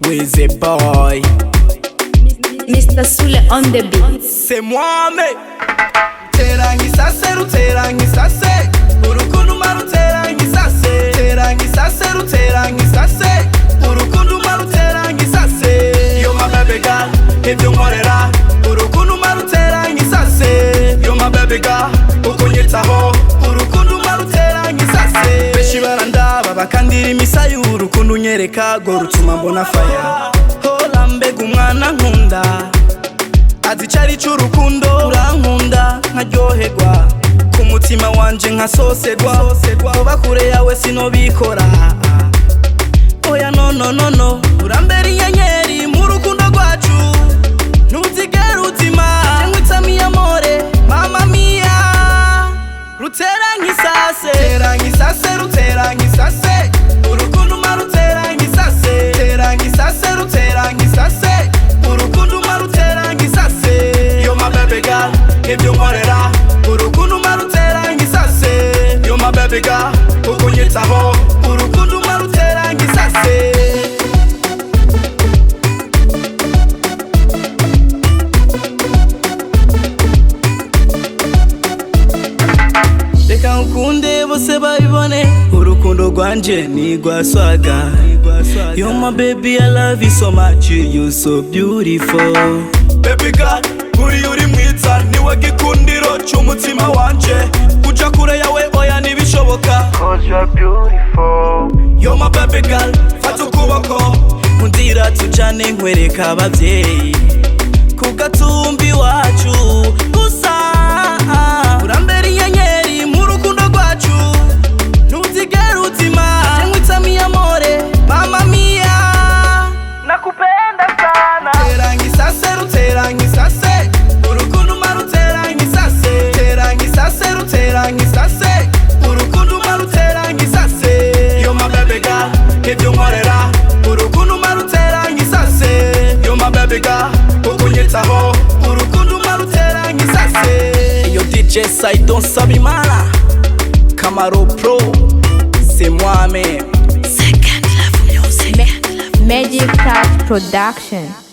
Wizzy boy, Mr. Sule on the beat. c'est moi mais Tera ngisase rutera ngisase urukundo marutera ngisase Tera ngisase rutera ngisase urukundo marutera ngisase Yo my baby girl, ibyo nkorera urukundo marutera ngisase Yo my baby girl, ukunyitaho urukundo marutera ngisase Beshi barandaba bakandira imisayu urukundo unyereka go rutuma mbona fire Hola mbega umwana nkunda Azicari c'urukundo urankunda nkaryoherwa ku mutima wanje nkasoserwa kuba kure yawe sinobikora Oya no urambera inyenyeri mu rukundo rwacu ntuzigera uzima nkwita mi amore mama mia rutera nk'isase Tera nk'isase rutera nk'isase urukundo marutera nk'isase Tera nk'isase rutera nk'isase urukundo marutera nk'isase Yo my baby girl ibyo nkorera urukundo marutera nk'isase Yo my baby girl ukunyitaho urukundo marutera nk'isase Reka nkunde bose babibone urukundo rwanje ni rwaswaga Yo my baby I love you so much you so beautiful Baby girl uri mwiza niwe gikundiro cy'umutima wanje kuja kure yawe oya nibishoboka Cause you're beautiful. Yo my baby girl fata ukuboko nkundira tujane nkwereka abavyeyi ku gatumbi wacu gusa urambera inyenyeri mu rukundo rwacu ntuzigera uzima nkwita mi amore mama mia Nakupenda sana. Tera nk'isase rutera nk'isase urukundo marutera nk'isase Tera nk'isase rutera nk'isase urukundo marutera nk'isase Yo my baby girl ibyo nkorera urukundo marutera nk'isase Yo my baby girl ukunyitaho urukundo marutera nk'isase Yo DJ Saidon Sabimana Camaro Pro c'est moi même Magic Touch Production.